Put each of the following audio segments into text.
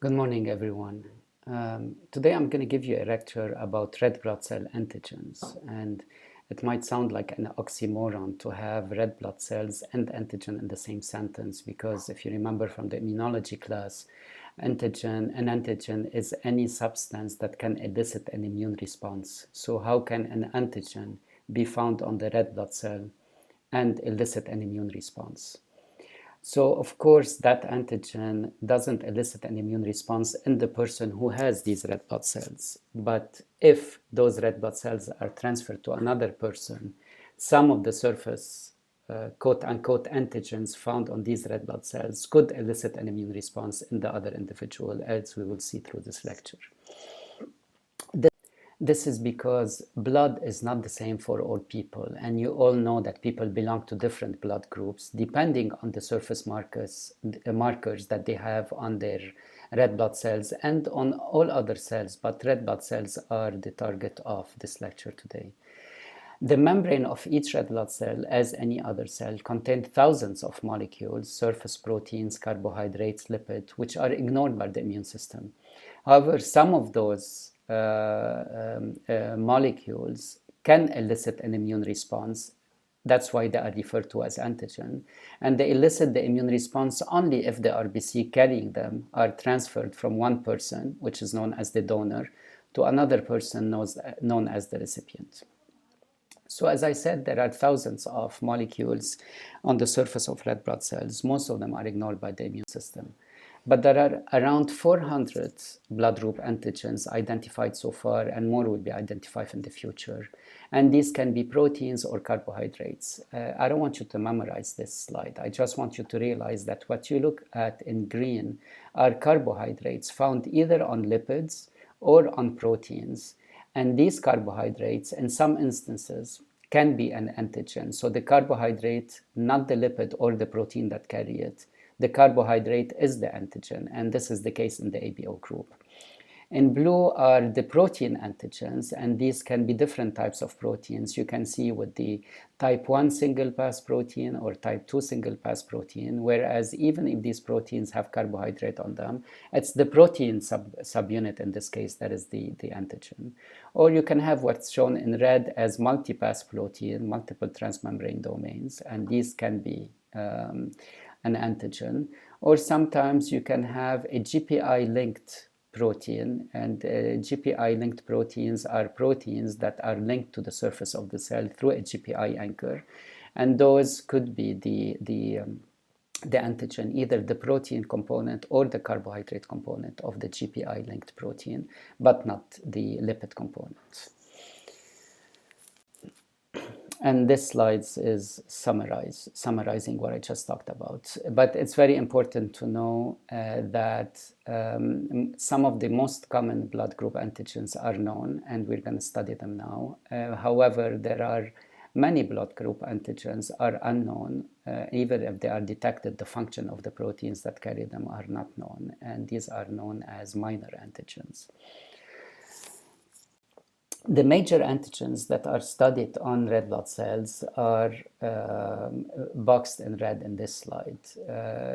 Good morning, everyone. Today I'm going to give you a lecture about red blood cell antigens, and it might sound like an oxymoron to have red blood cells and antigen in the same sentence, because if you remember from the immunology class, an antigen is any substance that can elicit an immune response. So how can an antigen be found on the red blood cell and elicit an immune response? So, of course, that antigen doesn't elicit an immune response in the person who has these red blood cells. But if those red blood cells are transferred to another person, some of the surface quote-unquote antigens found on these red blood cells could elicit an immune response in the other individual, as we will see through this lecture. This is because blood is not the same for all people, and you all know that people belong to different blood groups depending on the surface markers that they have on their red blood cells and on all other cells, but red blood cells are the target of this lecture today. The membrane of each red blood cell, as any other cell, contains thousands of molecules, surface proteins, carbohydrates, lipids, which are ignored by the immune system. However, some of those molecules can elicit an immune response. That's why they are referred to as antigen. And they elicit the immune response only if the RBC carrying them are transferred from one person, which is known as the donor, to another person known as the recipient. So as I said, there are thousands of molecules on the surface of red blood cells. Most of them are ignored by the immune system. But there are around 400 blood group antigens identified so far, and more will be identified in the future. And these can be proteins or carbohydrates. I don't want you to memorize this slide. I just want you to realize that what you look at in green are carbohydrates found either on lipids or on proteins. And these carbohydrates, in some instances, can be an antigen. So the carbohydrate, not the lipid or the protein that carry it. The carbohydrate is the antigen, and this is the case in the ABO group. In blue are the protein antigens, and these can be different types of proteins. You can see with the type 1 single pass protein or type 2 single pass protein, whereas even if these proteins have carbohydrate on them, it's the protein subunit in this case that is the antigen. Or you can have what's shown in red as multi-pass protein, multiple transmembrane domains, and these can be an antigen. Or sometimes you can have a GPI-linked protein, and GPI-linked proteins are proteins that are linked to the surface of the cell through a GPI anchor, and those could be the antigen, either the protein component or the carbohydrate component of the GPI-linked protein, but not the lipid component. And this slide is summarizing what I just talked about. But it's very important to know that some of the most common blood group antigens are known, and we're going to study them now. However, there are many blood group antigens are unknown. Even if they are detected, the function of the proteins that carry them are not known, and these are known as minor antigens. The major antigens that are studied on red blood cells are boxed in red in this slide.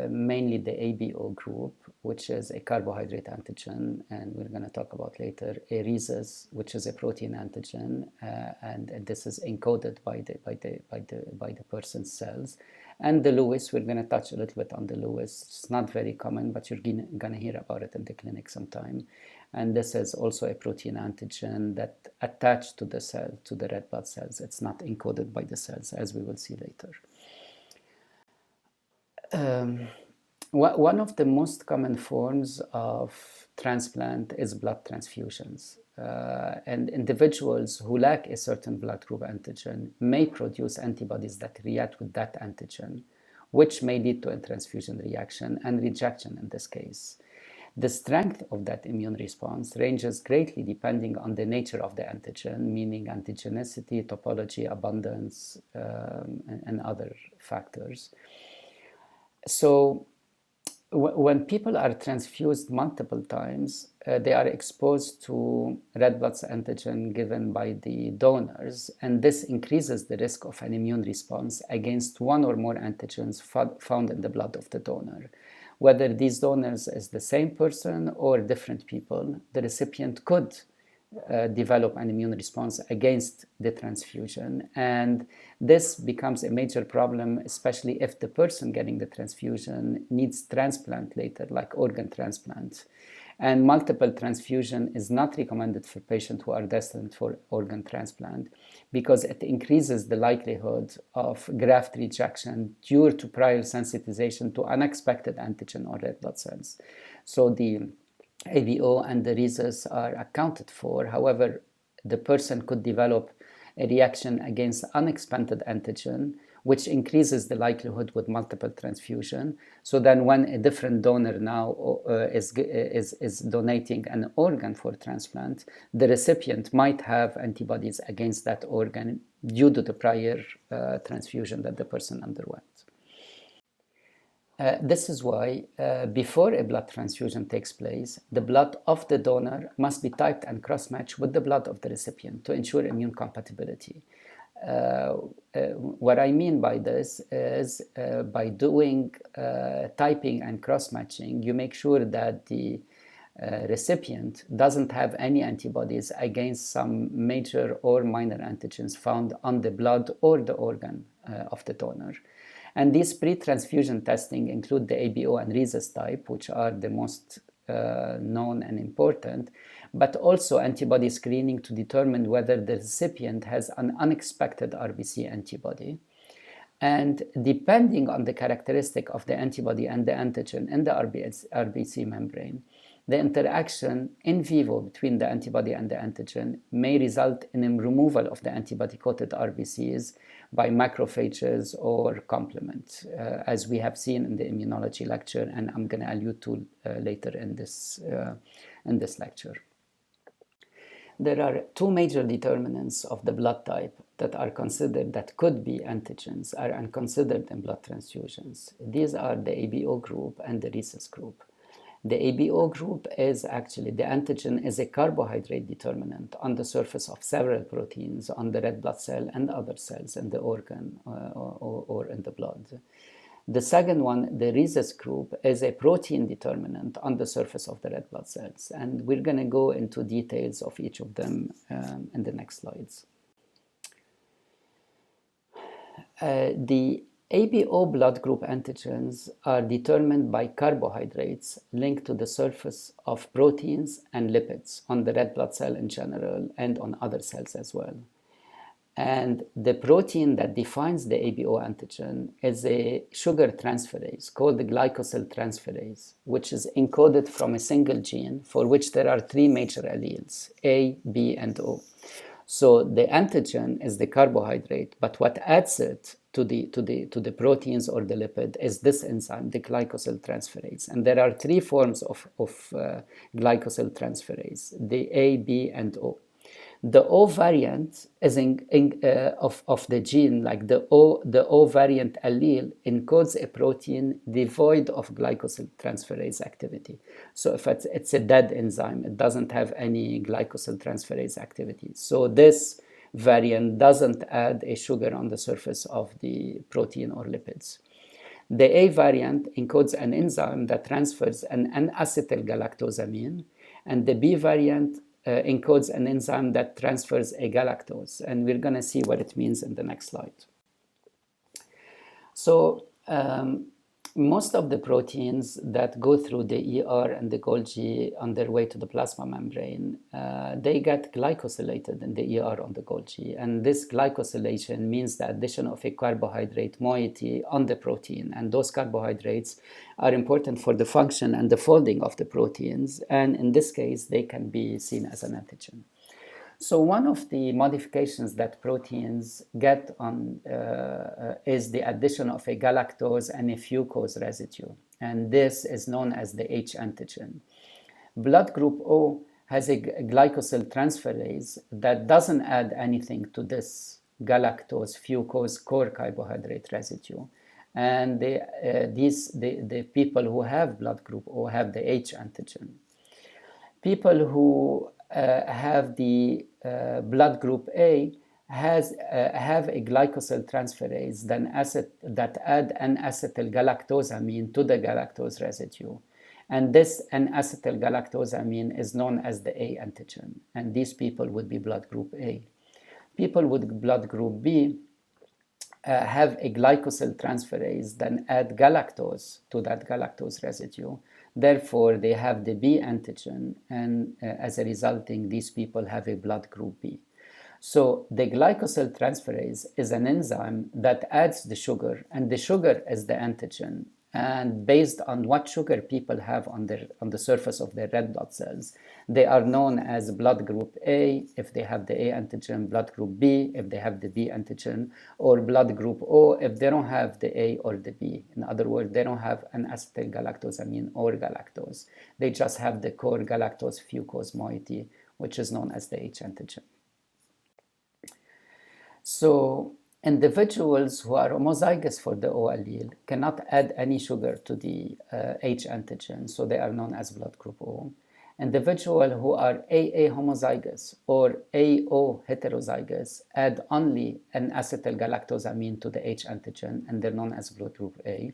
Mainly the ABO group, which is a carbohydrate antigen, and we're going to talk about later. A rhesus, which is a protein antigen, and this is encoded by the person's cells. And the Lewis, we're going to touch a little bit on the Lewis. It's not very common, but you're going to hear about it in the clinic sometime. And this is also a protein antigen that attached to the cell, to the red blood cells. It's not encoded by the cells, as we will see later. One of the most common forms of transplant is blood transfusions. And individuals who lack a certain blood group antigen may produce antibodies that react with that antigen, which may lead to a transfusion reaction and rejection in this case. The strength of that immune response ranges greatly depending on the nature of the antigen, meaning antigenicity, topology, abundance, and other factors. So when people are transfused multiple times, they are exposed to red blood cell antigen given by the donors, and this increases the risk of an immune response against one or more antigens found in the blood of the donor. whether these donors is the same person or different people, the recipient could develop an immune response against the transfusion. And this becomes a major problem, especially if the person getting the transfusion needs transplant later, like organ transplant. And multiple transfusion is not recommended for patients who are destined for organ transplant because it increases the likelihood of graft rejection due to prior sensitization to unexpected antigen or red blood cells. So the ABO and the rhesus are accounted for. However, the person could develop a reaction against unexpected antigen, which increases the likelihood with multiple transfusion. So then when a different donor now is donating an organ for transplant, the recipient might have antibodies against that organ due to the prior transfusion that the person underwent. This is why before a blood transfusion takes place, the blood of the donor must be typed and cross-matched with the blood of the recipient to ensure immune compatibility. What I mean by this is by doing typing and cross-matching, you make sure that the recipient doesn't have any antibodies against some major or minor antigens found on the blood or the organ of the donor. And these pre-transfusion testing include the ABO and rhesus type, which are the most known and important, but also antibody screening to determine whether the recipient has an unexpected RBC antibody. And depending on the characteristic of the antibody and the antigen in the RBC membrane, the interaction in vivo between the antibody and the antigen may result in a removal of the antibody-coated RBCs by macrophages or complement, as we have seen in the immunology lecture, and I'm going to allude to later in this lecture. There are two major determinants of the blood type that are considered, that could be antigens, are considered in blood transfusions. These are the ABO group and the rhesus group. The ABO group is actually, the antigen is a carbohydrate determinant on the surface of several proteins on the red blood cell and other cells in the organ or in the blood. The second one, the rhesus group, is a protein determinant on the surface of the red blood cells. And we're going to go into details of each of them in the next slides. The ABO blood group antigens are determined by carbohydrates linked to the surface of proteins and lipids on the red blood cell in general and on other cells as well. And the protein that defines the ABO antigen is a sugar transferase called the glycosyltransferase, which is encoded from a single gene for which there are three major alleles, A, B, and O. So the antigen is the carbohydrate, but what adds it to the proteins or the lipid is this enzyme, the glycosyltransferase. And there are three forms of glycosyltransferase, the A, B, and O. The O variant is of the gene, like the O variant allele, encodes a protein devoid of glycosyltransferase activity. So if it's a dead enzyme, it doesn't have any glycosyltransferase activity. So this variant doesn't add a sugar on the surface of the protein or lipids. The A variant encodes an enzyme that transfers an N-acetylgalactosamine, and the B variant encodes an enzyme that transfers a galactose, and we're going to see what it means in the next slide. So most of the proteins that go through the ER and the Golgi on their way to the plasma membrane, they get glycosylated in the ER on the Golgi, and this glycosylation means the addition of a carbohydrate moiety on the protein, and those carbohydrates are important for the function and the folding of the proteins, and in this case they can be seen as an antigen. So one of the modifications that proteins get on is the addition of a galactose and a fucose residue, and this is known as the H antigen. Blood group O has a glycosyltransferase that doesn't add anything to this galactose fucose core carbohydrate residue, and the people who have blood group O have the H antigen. People who have the blood group A have a glycosyl transferase that add N-acetylgalactosamine to the galactose residue. And this N-acetylgalactosamine is known as the A antigen. And these people would be blood group A. People with blood group B have a glycosyl transferase, then add galactose to that galactose residue. Therefore, they have the B antigen, and as a resulting, these people have a blood group B. So the glycosyl transferase is an enzyme that adds the sugar, and the sugar is the antigen. And based on what sugar people have on the surface of their red blood cells, they are known as blood group A if they have the A antigen, blood group B if they have the B antigen, or blood group O if they don't have the A or the B. In other words, they don't have an acetylgalactosamine or galactose. They just have the core galactose fucose moiety, which is known as the H antigen. So individuals who are homozygous for the O allele cannot add any sugar to the H antigen, so they are known as blood group O. Individuals who are AA homozygous or AO heterozygous add only an acetylgalactosamine to the H antigen, and they're known as blood group A.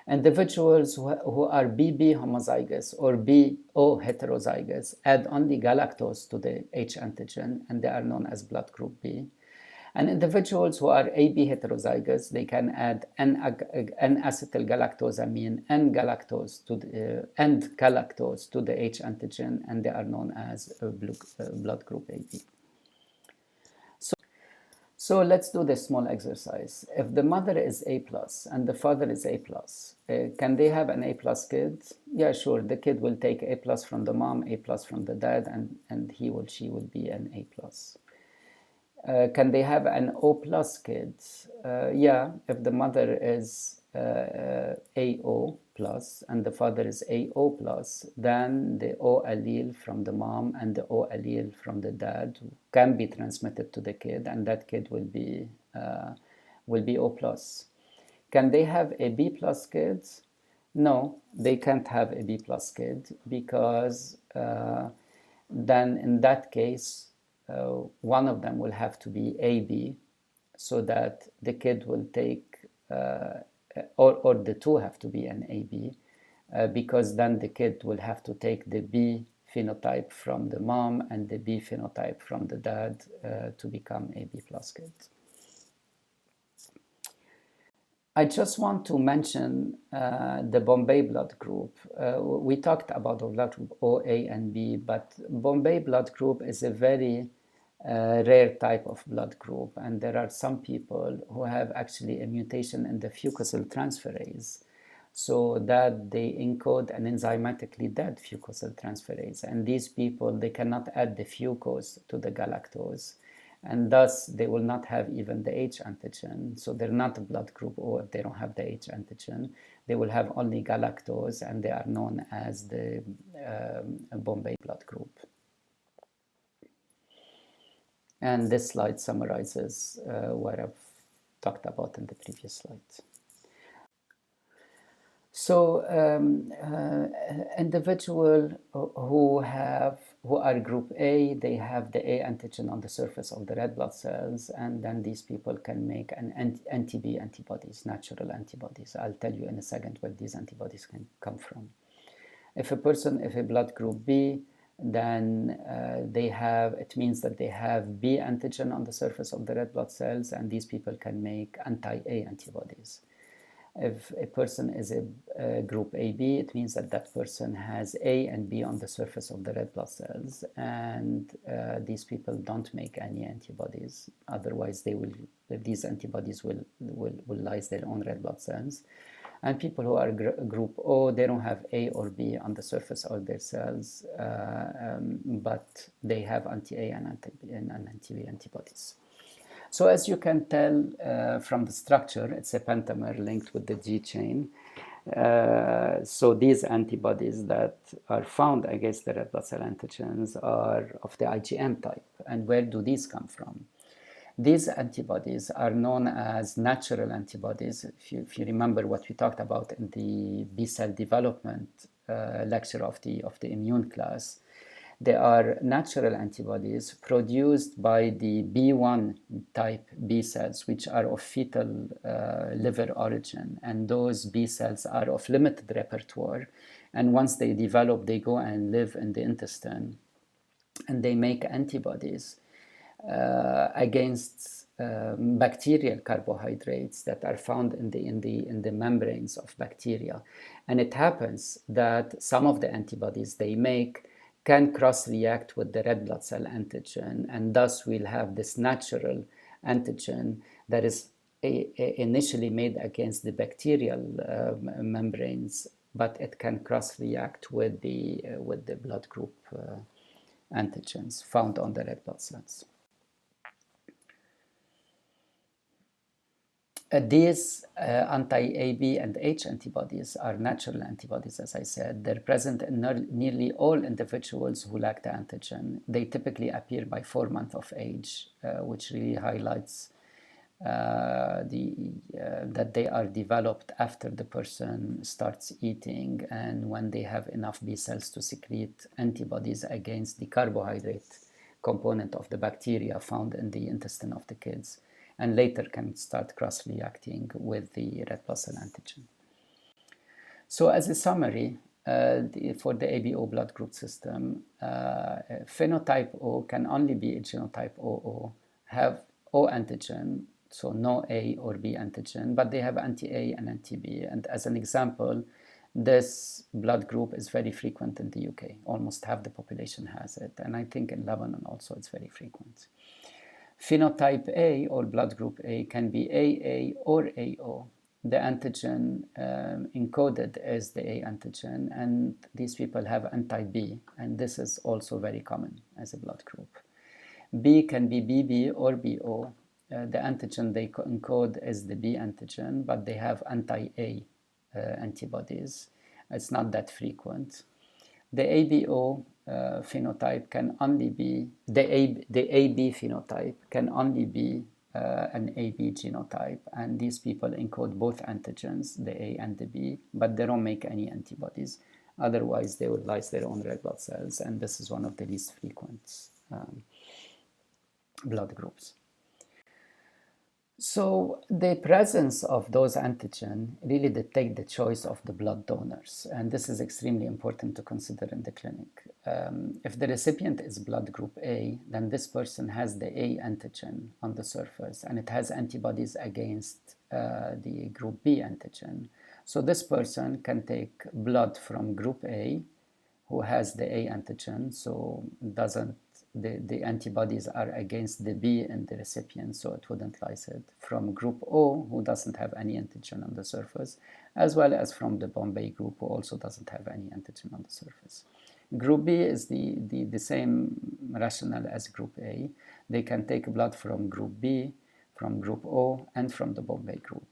Individuals who are BB homozygous or BO heterozygous add only galactose to the H antigen, and they are known as blood group B. And individuals who are AB heterozygous, they can add N-acetylgalactosamine and galactose to the H antigen, and they are known as blood group AB. So let's do this small exercise. If the mother is A plus and the father is A plus, can they have an A plus kid? Yeah, sure. The kid will take A plus from the mom, A plus from the dad, and she will be an A plus. Can they have an O plus kid? Yeah, if the mother is AO plus and the father is AO plus, then the O allele from the mom and the O allele from the dad can be transmitted to the kid, and that kid will be O plus. Can they have a B plus kid? No, they can't have a B plus kid, because then in that case, one of them will have to be AB, so that the kid will take, or the two have to be an AB, because then the kid will have to take the B phenotype from the mom and the B phenotype from the dad to become a B plus kid. I just want to mention the Bombay blood group. We talked about the blood group O, A, and B, but Bombay blood group is a very rare type of blood group, and there are some people who have actually a mutation in the fucosyl transferase, so that they encode an enzymatically dead fucosyl transferase, and these people, they cannot add the fucose to the galactose, and thus they will not have even the H antigen. So they're not a blood group O if they don't have the H antigen. They will have only galactose, and they are known as the Bombay blood group. And this slide summarizes what I've talked about in the previous slide. So individuals who are group A, they have the A antigen on the surface of the red blood cells, and then these people can make an anti-B antibodies, natural antibodies. I'll tell you in a second where these antibodies can come from. If a blood group B, then it means that they have B antigen on the surface of the red blood cells, and these people can make anti-A antibodies. If a person is a group AB, it means that that person has A and B on the surface of the red blood cells, and these people don't make any antibodies. Otherwise, these antibodies will lyse their own red blood cells. And people who are group O, they don't have A or B on the surface of their cells, but they have anti-A and anti-B antibodies. So as you can tell from the structure, it's a pentamer linked with the G chain. So these antibodies that are found against the red blood cell antigens are of the IgM type. And where do these come from? These antibodies are known as natural antibodies. If you remember what we talked about in the B cell development lecture of the immune class, They are natural antibodies produced by the B1 type B cells, which are of fetal liver origin. And those B cells are of limited repertoire. And once they develop, they go and live in the intestine. And they make antibodies against bacterial carbohydrates that are found in the membranes of bacteria. And it happens that some of the antibodies they make can cross-react with the red blood cell antigen, and thus we'll have this natural antigen that is initially made against the bacterial membranes, but it can cross-react with the blood group antigens found on the red blood cells. These anti-AB and H antibodies are natural antibodies, as I said. They're present in nearly all individuals who lack the antigen. They typically appear by 4 months of age, which really highlights that they are developed after the person starts eating and when they have enough B cells to secrete antibodies against the carbohydrate component of the bacteria found in the intestine of the kids, and later can start cross-reacting with the red blood cell antigen. So as a summary, for the ABO blood group system, phenotype O can only be a genotype OO, have O antigen, so no A or B antigen, but they have anti-A and anti-B. And as an example, this blood group is very frequent in the UK. Almost half the population has it. And I think in Lebanon also it's very frequent. Phenotype A or blood group A can be AA or AO. The antigen encoded is the A antigen, and these people have anti-B, and this is also very common as a blood group. B can be BB or BO. The antigen they encode is the B antigen, but they have anti-A antibodies. It's not that frequent. The ABO phenotype can only be, the AB phenotype can only be an AB genotype, and these people encode both antigens, the A and the B, but they don't make any antibodies. Otherwise, they would lyse their own red blood cells, and this is one of the least frequent blood groups. So the presence of those antigens really dictate the choice of the blood donors, and this is extremely important to consider in the clinic. If the recipient is blood group A, then this person has the A antigen on the surface, and it has antibodies against the group B antigen. So this person can take blood from group A, who has the A antigen, so the antibodies are against the B in the recipient, so it wouldn't lyse it. From group O, who doesn't have any antigen on the surface, as well as from the Bombay group, who also doesn't have any antigen on the surface. Group B is the same rationale as group A. They can take blood from group B, from group O, and from the Bombay group.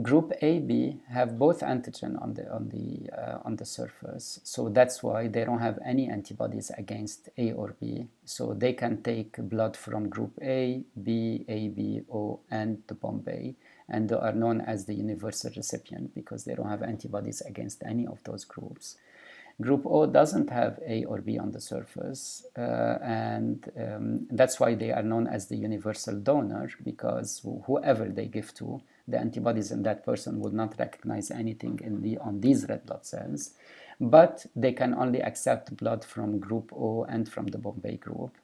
Group AB have both antigen on the surface, so that's why they don't have any antibodies against A or B. So they can take blood from group A, B, AB, O, and the Bombay, and they are known as the universal recipient because they don't have antibodies against any of those groups. Group O doesn't have A or B on the surface, and that's why they are known as the universal donor, because whoever they give to, the antibodies in that person would not recognize anything on these red blood cells, but they can only accept blood from group O and from the Bombay group.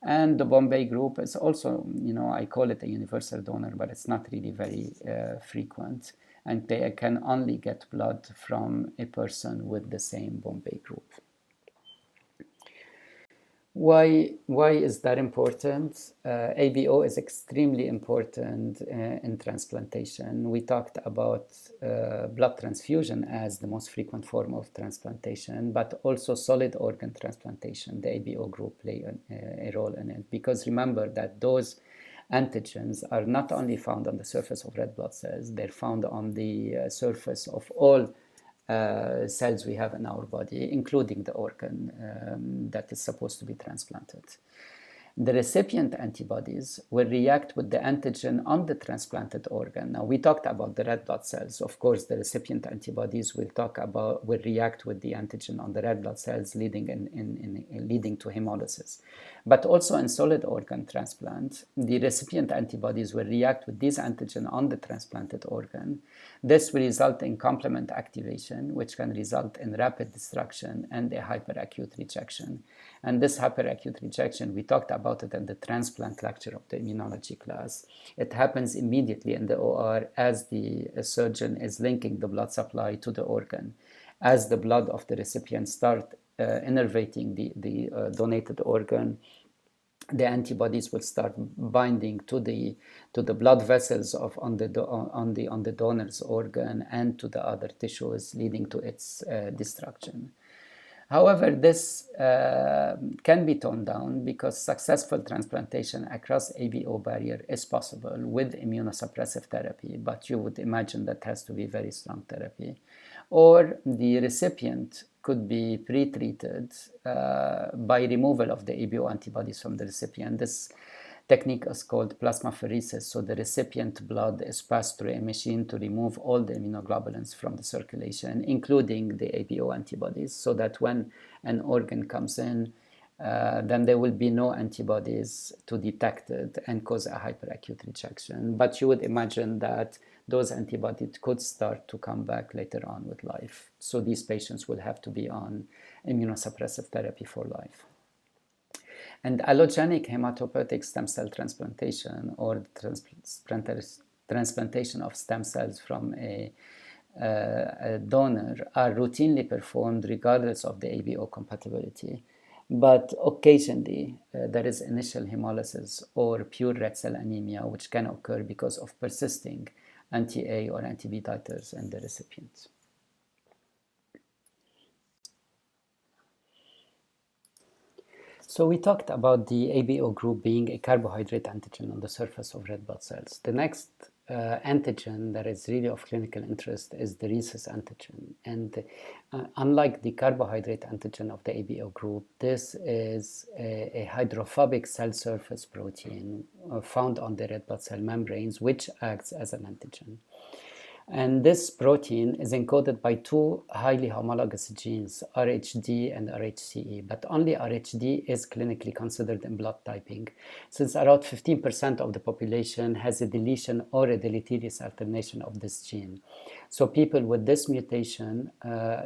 And the Bombay group is also, I call it a universal donor, but it's not really very frequent. And they can only get blood from a person with the same Bombay group. Why is that important? ABO is extremely important in transplantation. We talked about blood transfusion as the most frequent form of transplantation, but also solid organ transplantation. The ABO group play a role in it, because remember that those antigens are not only found on the surface of red blood cells, they're found on the surface of all cells we have in our body, including the organ that is supposed to be transplanted. The recipient antibodies will react with the antigen on the transplanted organ. Now, we talked about the red blood cells. Of course, the recipient antibodies will react with the antigen on the red blood cells, leading to hemolysis. But also in solid organ transplant, the recipient antibodies will react with this antigen on the transplanted organ. This will result in complement activation, which can result in rapid destruction and a hyperacute rejection. And this hyperacute rejection, we talked about it in the transplant lecture of the immunology class. It happens immediately in the OR as the surgeon is linking the blood supply to the organ. As the blood of the recipient starts innervating the donated organ, the antibodies will start binding to the blood vessels on the donor's organ and to the other tissues, leading to its destruction. However, this can be toned down because successful transplantation across ABO barrier is possible with immunosuppressive therapy, but you would imagine that has to be very strong therapy. Or the recipient could be pre-treated by removal of the ABO antibodies from the recipient. This technique is called plasmapheresis. So the recipient blood is passed through a machine to remove all the immunoglobulins from the circulation, including the ABO antibodies, so that when an organ comes in, then there will be no antibodies to detect it and cause a hyperacute rejection. But you would imagine that those antibodies could start to come back later on with life. So these patients will have to be on immunosuppressive therapy for life. And allogenic hematopoietic stem cell transplantation, or transplantation of stem cells from a donor, are routinely performed regardless of the ABO compatibility. But occasionally, there is initial hemolysis or pure red cell anemia, which can occur because of persisting anti-A or anti-B titers in the recipients. So we talked about the ABO group being a carbohydrate antigen on the surface of red blood cells. The next antigen that is really of clinical interest is the rhesus antigen. And unlike the carbohydrate antigen of the ABO group, this is a hydrophobic cell surface protein found on the red blood cell membranes, which acts as an antigen. And this protein is encoded by two highly homologous genes, RHD and RHCE, but only RHD is clinically considered in blood typing, since around 15% of the population has a deletion or a deleterious alternation of this gene. So people with this mutation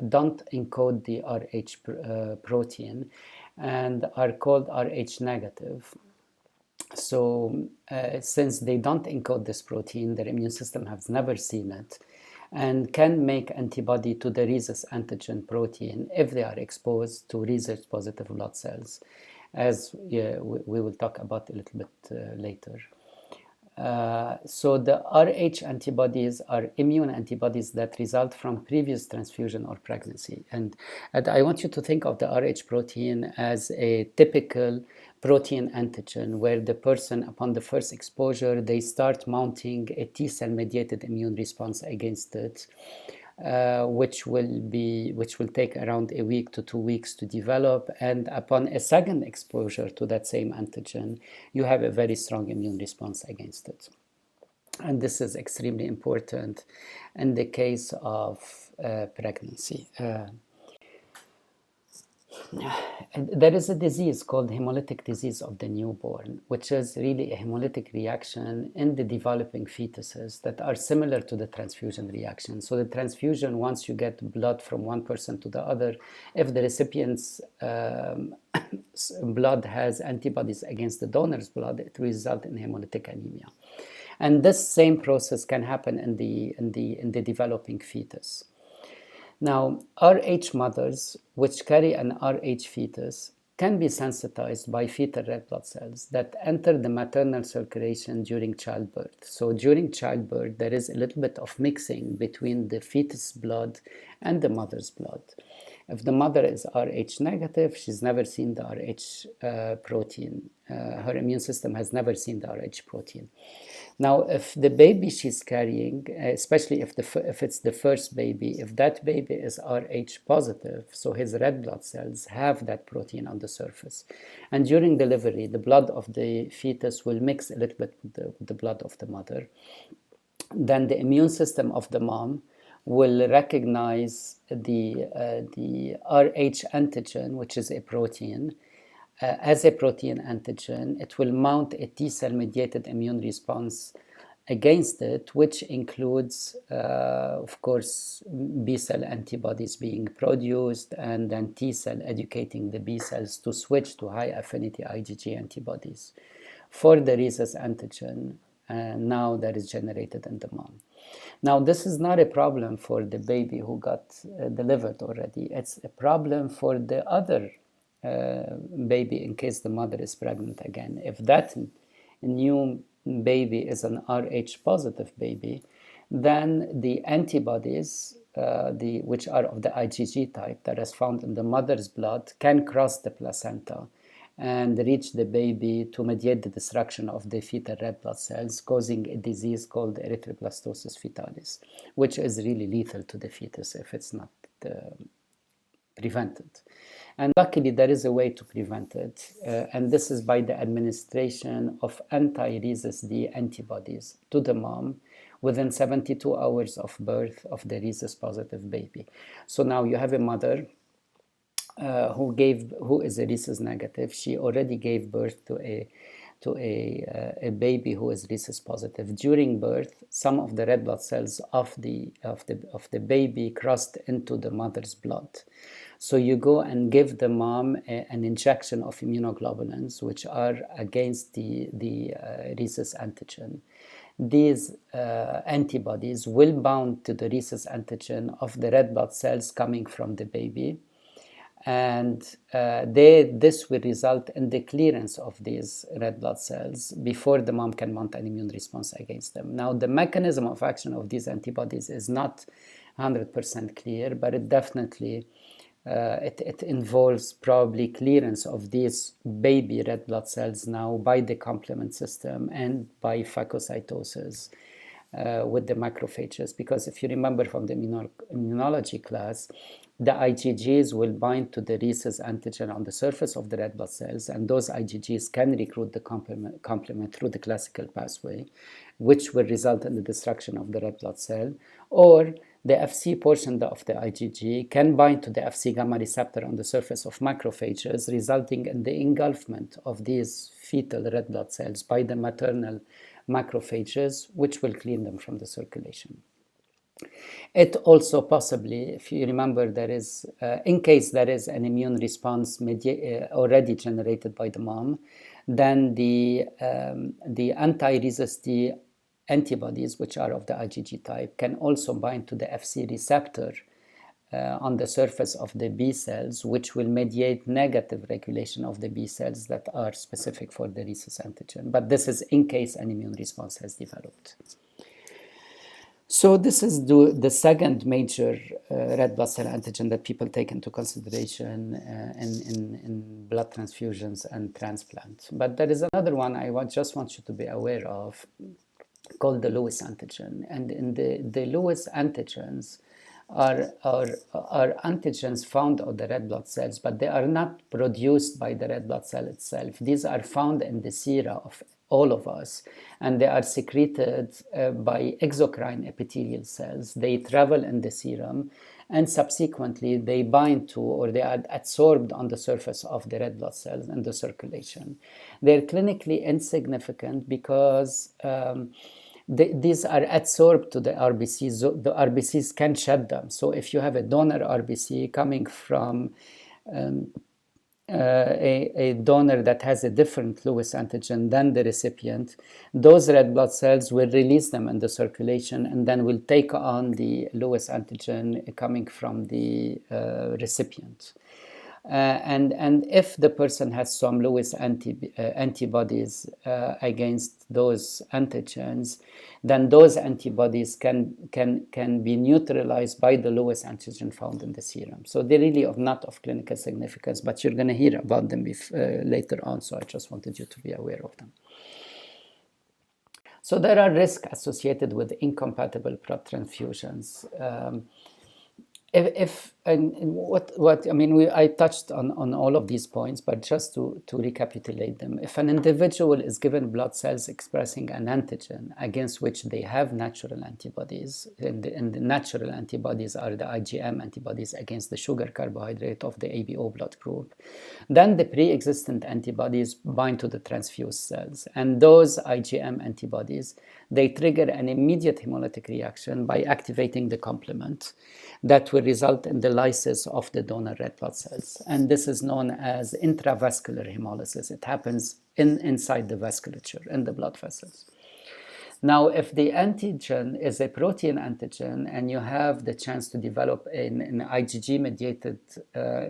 don't encode the RH protein and are called RH negative. So since they don't encode this protein, their immune system has never seen it and can make antibody to the rhesus antigen protein if they are exposed to rhesus positive blood cells, as we will talk about a little bit later. So the RH antibodies are immune antibodies that result from previous transfusion or pregnancy. And I want you to think of the RH protein as a typical protein antigen where the person, upon the first exposure, they start mounting a T-cell mediated immune response against it, which will take around a week to 2 weeks to develop. And upon a second exposure to that same antigen, you have a very strong immune response against it. And this is extremely important in the case of pregnancy. There is a disease called hemolytic disease of the newborn, which is really a hemolytic reaction in the developing fetuses that are similar to the transfusion reaction. So the transfusion, once you get blood from one person to the other, if the recipient's blood has antibodies against the donor's blood, it will result in hemolytic anemia. And this same process can happen in the developing fetus. Now, Rh mothers, which carry an Rh fetus, can be sensitized by fetal red blood cells that enter the maternal circulation during childbirth. So during childbirth, there is a little bit of mixing between the fetus blood and the mother's blood. If the mother is Rh negative, she's never seen the Rh protein. Her immune system has never seen the Rh protein. Now, if the baby she's carrying, especially if it's the first baby, if that baby is Rh positive, so his red blood cells have that protein on the surface. And during delivery, the blood of the fetus will mix a little bit with the blood of the mother. Then the immune system of the mom will recognize the Rh antigen, which is a protein. As a protein antigen, it will mount a T cell mediated immune response against it, which includes, of course, B cell antibodies being produced, and then T cell educating the B cells to switch to high affinity IgG antibodies for the rhesus antigen now that is generated in the mom. Now, this is not a problem for the baby who got delivered already. It's a problem for the other baby in case the mother is pregnant again. If that new baby is an Rh positive baby, then the antibodies, which are of the IgG type that is found in the mother's blood, can cross the placenta and reach the baby to mediate the destruction of the fetal red blood cells, causing a disease called erythroblastoma fetalis, which is really lethal to the fetus if it's not prevented. And luckily, there is a way to prevent it, and this is by the administration of anti-rhesus D antibodies to the mom within 72 hours of birth of the rhesus positive baby. So now you have a mother who is a rhesus negative. She already gave birth to a baby who is rhesus positive. During birth, some of the red blood cells of the baby crossed into the mother's blood. So you go and give the mom an injection of immunoglobulins, which are against the rhesus antigen. These antibodies will bind to the rhesus antigen of the red blood cells coming from the baby. And this will result in the clearance of these red blood cells before the mom can mount an immune response against them. Now, the mechanism of action of these antibodies is not 100% clear, but it definitely it involves probably clearance of these baby red blood cells now by the complement system and by phagocytosis with the macrophages. Because if you remember from the immunology class, the IgGs will bind to the rhesus antigen on the surface of the red blood cells, and those IgGs can recruit the complement through the classical pathway, which will result in the destruction of the red blood cell. Or the Fc portion of the IgG can bind to the Fc gamma receptor on the surface of macrophages, resulting in the engulfment of these fetal red blood cells by the maternal macrophages, which will clean them from the circulation. It also possibly, if you remember, there is, in case there is an immune response already generated by the mom, then the anti-rhesus D antibodies, which are of the IgG type, can also bind to the Fc receptor on the surface of the B cells, which will mediate negative regulation of the B cells that are specific for the rhesus antigen. But this is in case an immune response has developed. So this is the second major red blood cell antigen that people take into consideration in blood transfusions and transplant. But there is another one I just want you to be aware of, called the Lewis antigen. And in the Lewis antigens are antigens found on the red blood cells, but they are not produced by the red blood cell itself. These are found in the sera of all of us, and they are secreted by exocrine epithelial cells. They travel in the serum, and subsequently they bind to, or they are adsorbed on the surface of the red blood cells in the circulation. They're clinically insignificant because these are adsorbed to the RBCs. The RBCs can shed them. So if you have a donor RBC coming from a donor that has a different Lewis antigen than the recipient, those red blood cells will release them in the circulation and then will take on the Lewis antigen coming from the recipient. And if the person has some Lewis antibodies against those antigens, then those antibodies can be neutralized by the Lewis antigen found in the serum. So they're really not of clinical significance, but you're going to hear about them later on, so I just wanted you to be aware of them. So there are risks associated with incompatible blood transfusions. I touched on all of these points, but just to recapitulate them. If an individual is given blood cells expressing an antigen against which they have natural antibodies, and the natural antibodies are the IgM antibodies against the sugar carbohydrate of the ABO blood group, then the pre-existent antibodies bind to the transfused cells. And those IgM antibodies, they trigger an immediate hemolytic reaction by activating the complement that will result in the lysis of the donor red blood cells. And this is known as intravascular hemolysis. It happens inside the vasculature, in the blood vessels. Now, if the antigen is a protein antigen and you have the chance to develop an IgG-mediated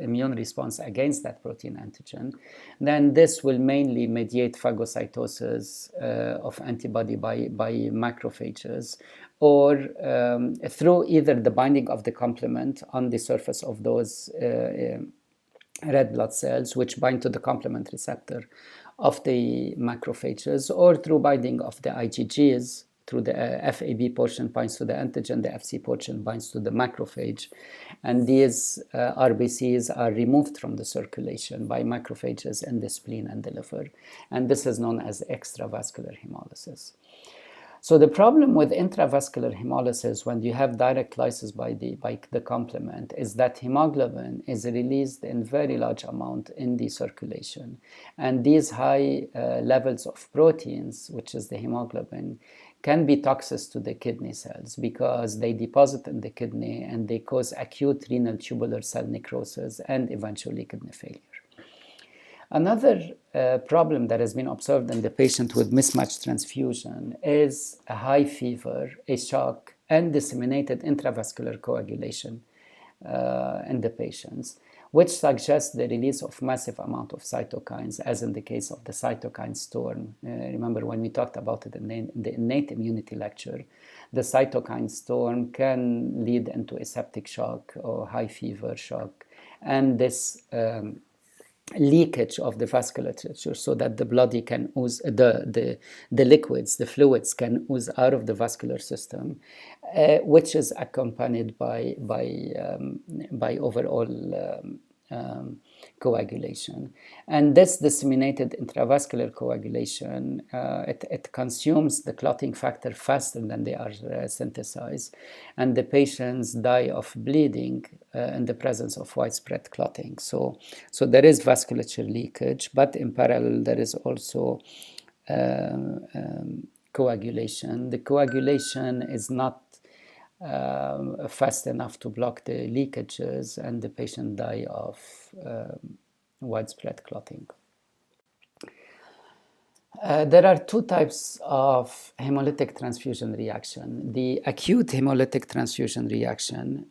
immune response against that protein antigen, then this will mainly mediate phagocytosis of antibody by macrophages, or through either the binding of the complement on the surface of those red blood cells, which bind to the complement receptor of the macrophages, or through binding of the IgGs, through the FAB portion binds to the antigen, the FC portion binds to the macrophage, and these RBCs are removed from the circulation by macrophages in the spleen and the liver, and this is known as extravascular hemolysis. So the problem with intravascular hemolysis, when you have direct lysis by the complement, is that hemoglobin is released in very large amount in the circulation. And these high levels of proteins, which is the hemoglobin, can be toxic to the kidney cells because they deposit in the kidney and they cause acute renal tubular cell necrosis and eventually kidney failure. Another problem that has been observed in the patient with mismatched transfusion is a high fever, a shock, and disseminated intravascular coagulation in the patients, which suggests the release of massive amount of cytokines, as in the case of the cytokine storm. Remember when we talked about it in the innate immunity lecture, the cytokine storm can lead into a septic shock or high fever shock, and this leakage of the vasculature so that the blood can ooze, the liquids, the fluids can ooze out of the vascular system, which is accompanied by overall coagulation. And this disseminated intravascular coagulation, it consumes the clotting factor faster than they are synthesized, and the patients die of bleeding in the presence of widespread clotting. So there is vasculature leakage, but in parallel there is also coagulation. The coagulation is not fast enough to block the leakages, and the patient die of widespread clotting. There are two types of hemolytic transfusion reaction. The acute hemolytic transfusion reaction,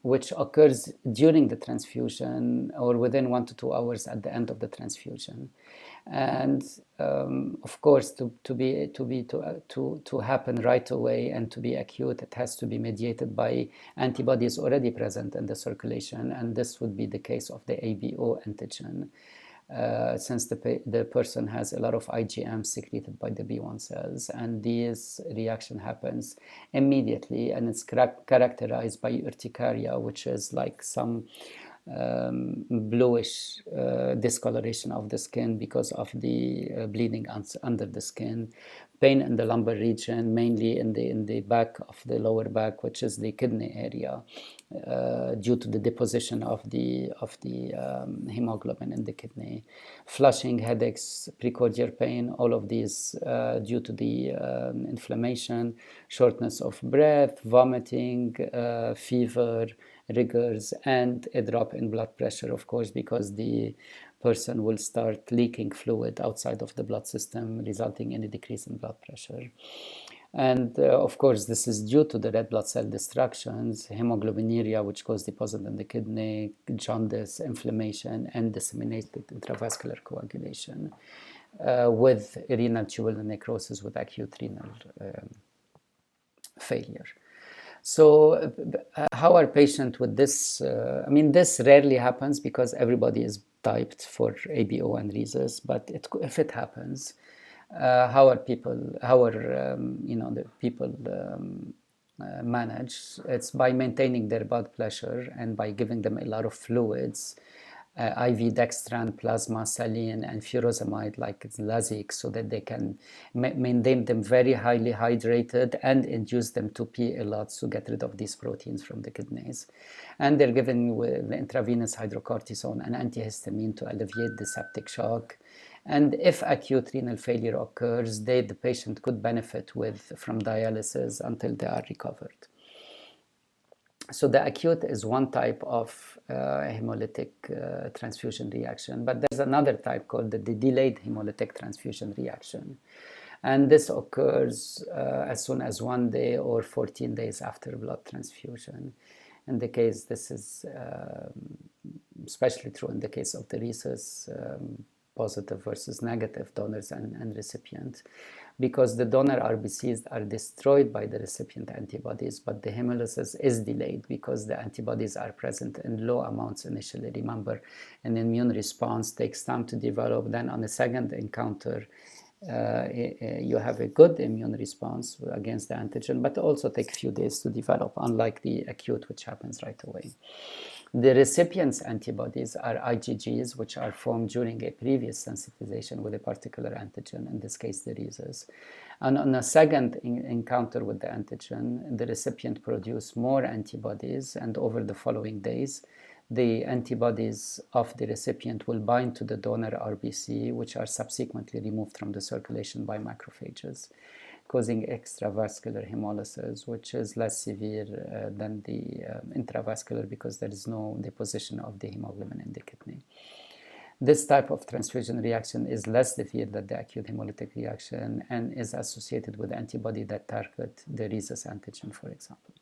which occurs during the transfusion or within 1 to 2 hours at the end of the transfusion. And of course, to happen right away and to be acute, it has to be mediated by antibodies already present in the circulation, and this would be the case of the ABO antigen, since the person has a lot of IgM secreted by the B1 cells, and this reaction happens immediately, and it's characterized by urticaria, which is like some bluish discoloration of the skin because of the bleeding under the skin, pain in the lumbar region, mainly in the back of the lower back, which is the kidney area, due to the deposition of the hemoglobin in the kidney, flushing, headaches, precordial pain, all of these due to the inflammation, shortness of breath, vomiting, fever, rigors, and a drop in blood pressure, of course, because the person will start leaking fluid outside of the blood system, resulting in a decrease in blood pressure. And of course, this is due to the red blood cell destructions, hemoglobinuria, which cause deposit in the kidney, jaundice, inflammation, and disseminated intravascular coagulation, with renal tubular necrosis with acute renal failure. So how are patients with this? This rarely happens because everybody is typed for ABO and rhesus, but if it happens, how are the people manage? It's by maintaining their blood pressure and by giving them a lot of fluids, IV dextran, plasma, saline, and furosemide like it's Lasix, so that they can maintain them very highly hydrated and induce them to pee a lot to get rid of these proteins from the kidneys. And they're given with intravenous hydrocortisone and antihistamine to alleviate the septic shock. And if acute renal failure occurs, the patient could benefit from dialysis until they are recovered. So the acute is one type of hemolytic transfusion reaction, but there's another type called the delayed hemolytic transfusion reaction. And this occurs as soon as 1 day or 14 days after blood transfusion. In the case, this is especially true in the case of the rhesus positive versus negative donors and recipients, because the donor RBCs are destroyed by the recipient antibodies, but the hemolysis is delayed because the antibodies are present in low amounts initially. Remember, an immune response takes time to develop. Then on the second encounter, you have a good immune response against the antigen, but also take a few days to develop, unlike the acute, which happens right away. The recipient's antibodies are IgGs, which are formed during a previous sensitization with a particular antigen, in this case the rhesus. And on a second encounter with the antigen, the recipient produces more antibodies, and over the following days, the antibodies of the recipient will bind to the donor RBC, which are subsequently removed from the circulation by macrophages, causing extravascular hemolysis, which is less severe than the intravascular because there is no deposition of the hemoglobin in the kidney. This type of transfusion reaction is less severe than the acute hemolytic reaction and is associated with antibody that target the rhesus antigen, for example.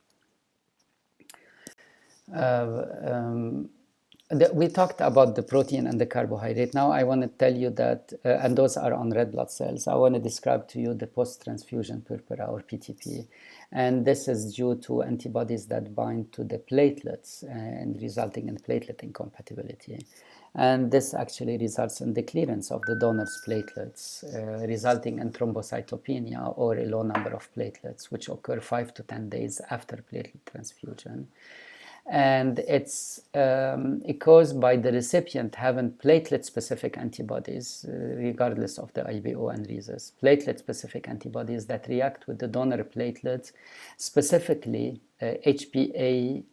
We talked about the protein and the carbohydrate. Now I want to tell you that, and those are on red blood cells. I want to describe to you the post-transfusion purpura, or PTP. And this is due to antibodies that bind to the platelets and resulting in platelet incompatibility. And this actually results in the clearance of the donor's platelets, resulting in thrombocytopenia, or a low number of platelets, which occur 5 to 10 days after platelet transfusion. And it's caused by the recipient having platelet-specific antibodies, regardless of the IBO and rhesus. Platelet-specific antibodies that react with the donor platelets. Specifically, HPA-1A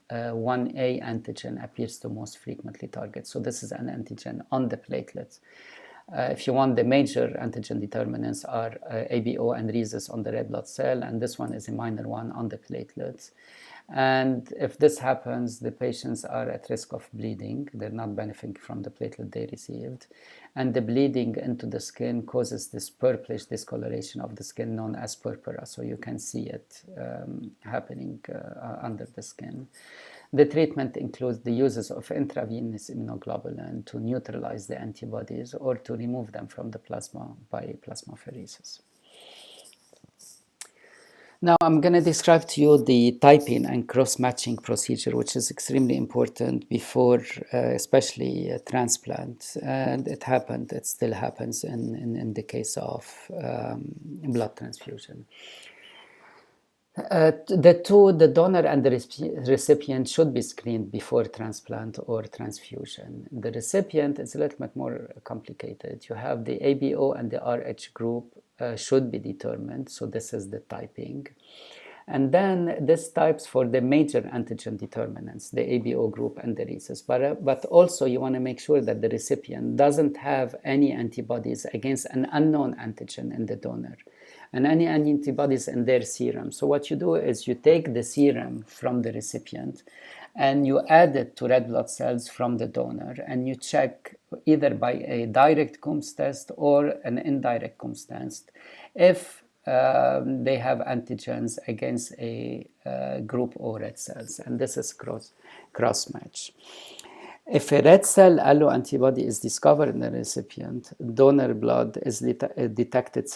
antigen appears to most frequently target. So this is an antigen on the platelets. If you want, the major antigen determinants are ABO and rhesus on the red blood cell, and this one is a minor one on the platelets. And if this happens, the patients are at risk of bleeding. They're not benefiting from the platelet they received. And the bleeding into the skin causes this purplish discoloration of the skin known as purpura. So you can see it happening under the skin. The treatment includes the uses of intravenous immunoglobulin to neutralize the antibodies or to remove them from the plasma by plasmapheresis. Now I'm going to describe to you the typing and cross-matching procedure, which is extremely important before, especially transplant. And it still happens in the case of blood transfusion. The donor and the recipient should be screened before transplant or transfusion. The recipient is a little bit more complicated. You have the ABO and the RH group should be determined. So this is the typing. And then this types for the major antigen determinants, the ABO group and the rhesus. But also you want to make sure that the recipient doesn't have any antibodies against an unknown antigen in the donor and any antibodies in their serum. So what you do is you take the serum from the recipient and you add it to red blood cells from the donor, and you check either by a direct Coombs test or an indirect Coombs test if they have antigens against a group O red cells, and this is cross-match. If a red cell alloantibody is discovered in the recipient, donor blood is detected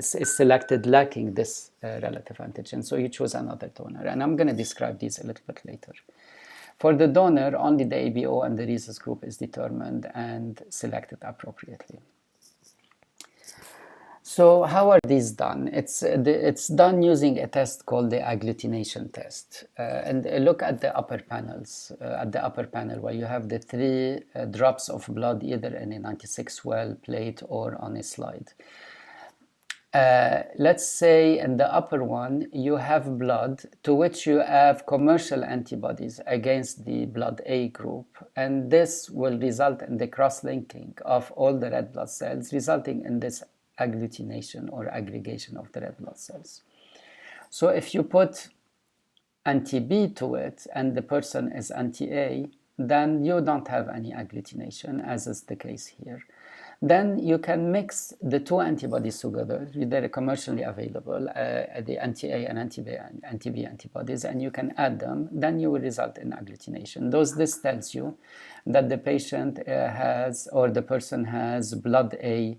selected lacking this relative antigen, so you choose another donor, and I'm going to describe these a little bit later. For the donor, only the ABO and the rhesus group is determined and selected appropriately. So how are these done? It's done using a test called the agglutination test. And look at the upper panels. At the upper panel where you have the three drops of blood either in a 96 well plate or on a slide. Let's say in the upper one, you have blood to which you have commercial antibodies against the blood A group. And this will result in the cross-linking of all the red blood cells, resulting in this agglutination or aggregation of the red blood cells. So if you put anti-B to it and the person is anti-A, then you don't have any agglutination, as is the case here. Then you can mix the two antibodies together. They're commercially available, the anti-A and anti-B antibodies, and you can add them. Then you will result in agglutination. This tells you that the patient has, or the person has, blood A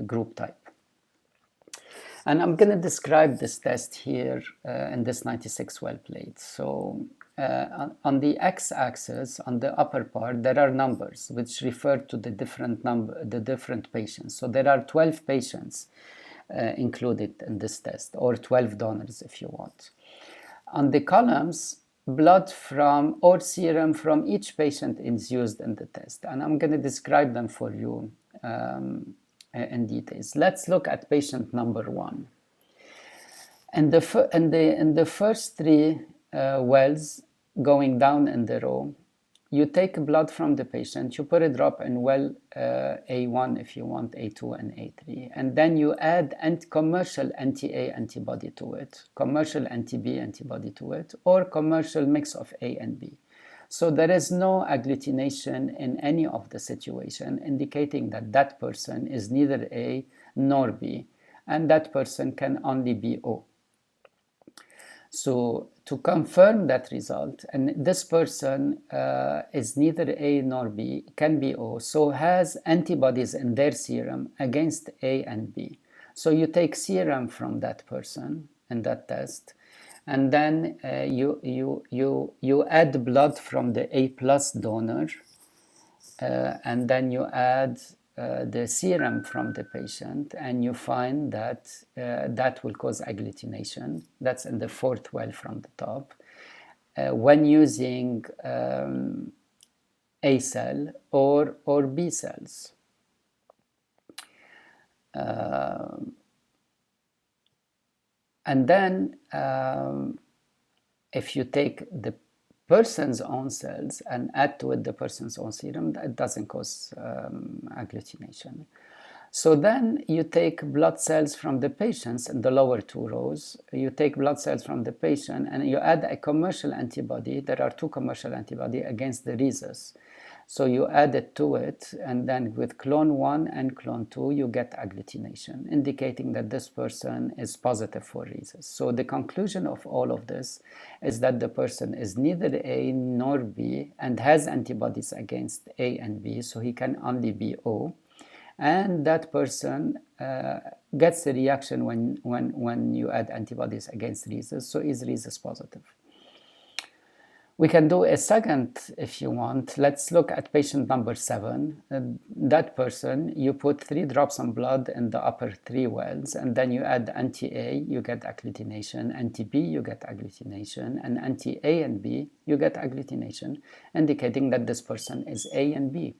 group type. And I'm going to describe this test here in this 96 well plate. So on the x-axis, on the upper part, there are numbers which refer to the different patients. So there are 12 patients included in this test, or 12 donors if you want. On the columns, blood from or serum from each patient is used in the test, and I'm going to describe them for you in details. Let's look at patient number 1. In the first three wells going down in the row, you take blood from the patient, you put a drop in well A1 if you want, A2 and A3, and then you add commercial anti-A antibody to it, commercial anti-B antibody to it, or commercial mix of A and B. So there is no agglutination in any of the situation, indicating that that person is neither A nor B, and that person can only be O. So to confirm that result, and this person is neither A nor B, can be O, so has antibodies in their serum against A and B. So you take serum from that person in that test, and then you add blood from the A plus donor, and then you add the serum from the patient, and you find that that will cause agglutination. That's in the fourth well from the top. When using A cell or B cells. And then if you take the person's own cells and add to it the person's own serum, that doesn't cause agglutination. So then you take blood cells from the patients in the lower two rows. You take blood cells from the patient and you add a commercial antibody. There are two commercial antibodies against the rhesus. So you add it to it, and then with clone 1 and clone 2, you get agglutination, indicating that this person is positive for rhesus. So the conclusion of all of this is that the person is neither A nor B and has antibodies against A and B, so he can only be O. And that person gets a reaction when you add antibodies against rhesus, so is rhesus positive. We can do a second if you want. Let's look at patient number 7. That person, you put 3 drops of blood in the upper 3 wells, and then you add anti-A, you get agglutination, anti-B, you get agglutination, and anti-A and B, you get agglutination, indicating that this person is A and B.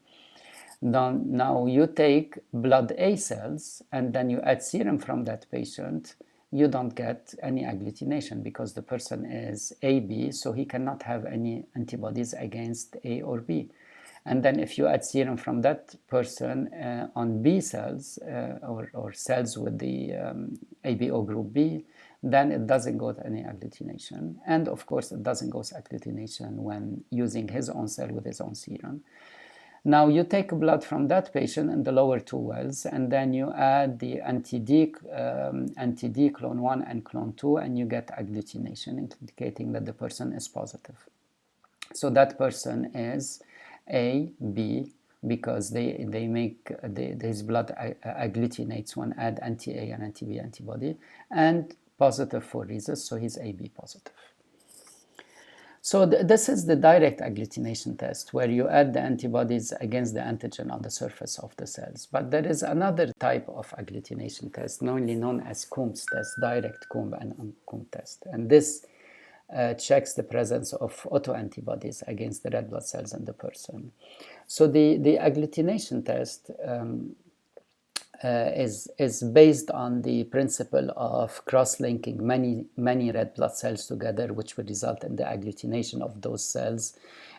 Now you take blood A cells, and then you add serum from that patient. You don't get any agglutination because the person is AB, so he cannot have any antibodies against A or B. And then if you add serum from that person on B cells or cells with the ABO group B, then it doesn't go to any agglutination. And of course, it doesn't go to agglutination when using his own cell with his own serum. Now you take blood from that patient in the lower 2 wells, and then you add the anti-D clone 1 and clone 2, and you get agglutination, indicating that the person is positive. So that person is A, B, because his blood agglutinates when add anti-A and anti-B antibody, and positive for rhesus, so he's AB positive. So this is the direct agglutination test, where you add the antibodies against the antigen on the surface of the cells. But there is another type of agglutination test, known as Coombs test, direct Coombs and uncombed test. And this checks the presence of autoantibodies against the red blood cells in the person. So the agglutination test is based on the principle of cross-linking many red blood cells together, which would result in the agglutination of those cells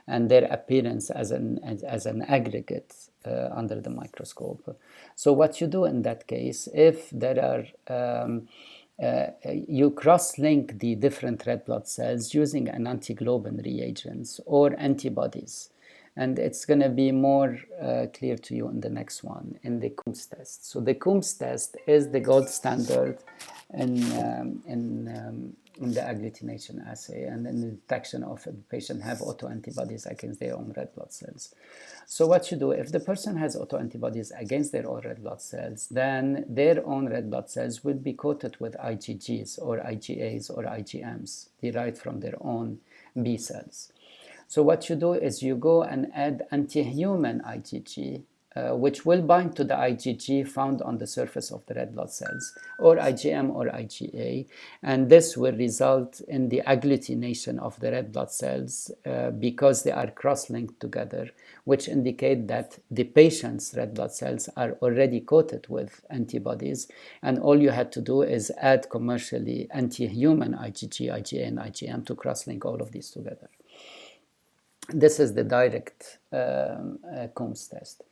and their appearance as an aggregate under the microscope. So what you do in that case, if there are you cross-link the different red blood cells using an antiglobin reagents or antibodies. And it's going to be more clear to you in the next one, in the Coombs test. So the Coombs test is the gold standard in the agglutination assay and in the detection of a patient have autoantibodies against their own red blood cells. So what you do, if the person has autoantibodies against their own red blood cells, then their own red blood cells will be coated with IgGs or IgAs or IgMs derived from their own B cells. So what you do is you go and add anti-human IgG, which will bind to the IgG found on the surface of the red blood cells, or IgM or IgA, and this will result in the agglutination of the red blood cells because they are cross-linked together, which indicate that the patient's red blood cells are already coated with antibodies, and all you had to do is add commercially anti-human IgG, IgA, and IgM to cross-link all of these together. This is the direct Coombs test.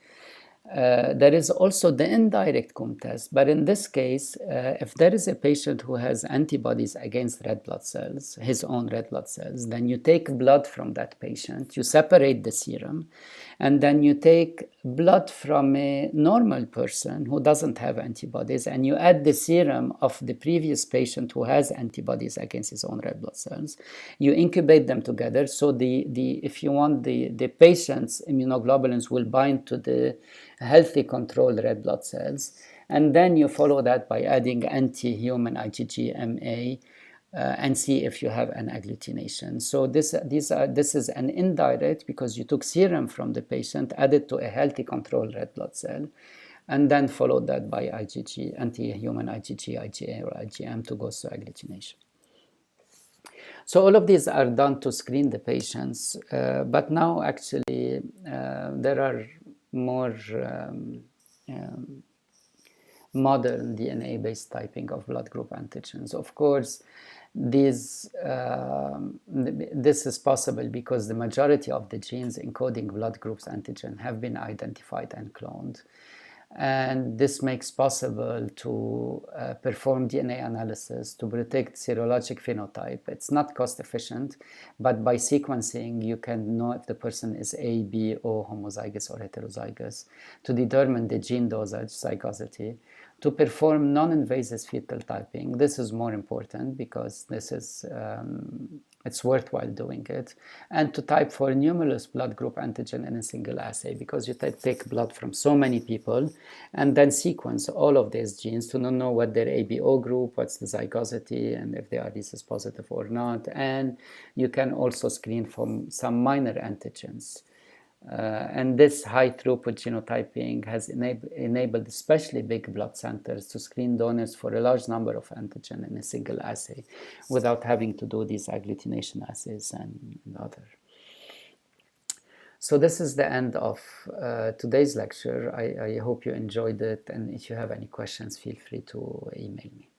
There is also the indirect Coombs test, but in this case, if there is a patient who has antibodies against red blood cells, his own red blood cells, then you take blood from that patient, you separate the serum, and then you take blood from a normal person who doesn't have antibodies, and you add the serum of the previous patient who has antibodies against his own red blood cells. You incubate them together, so if you want, the patient's immunoglobulins will bind to the healthy controlled red blood cells, and then you follow that by adding anti-human IgG-MA and see if you have an agglutination. So this is an indirect, because you took serum from the patient, added to a healthy controlled red blood cell, and then followed that by IgG, anti-human IgG, IgA, or IgM to go to agglutination. So all of these are done to screen the patients, but now actually there are more modern DNA-based typing of blood group antigens. Of course, this is possible because the majority of the genes encoding blood groups antigen have been identified and cloned. And this makes possible to perform DNA analysis to predict serologic phenotype. It's not cost efficient, but by sequencing, you can know if the person is A, B, O, homozygous or heterozygous, to determine the gene dosage, zygosity, to perform non-invasive fetal typing. This is more important because this is it's worthwhile doing it, and to type for numerous blood group antigen in a single assay, because you take blood from so many people and then sequence all of these genes to know what their ABO group, what's the zygosity, and if they are rhesus positive or not. And you can also screen from some minor antigens. And this high throughput genotyping has enabled especially big blood centers to screen donors for a large number of antigen in a single assay without having to do these agglutination assays and other. So this is the end of today's lecture. I hope you enjoyed it, and if you have any questions, feel free to email me.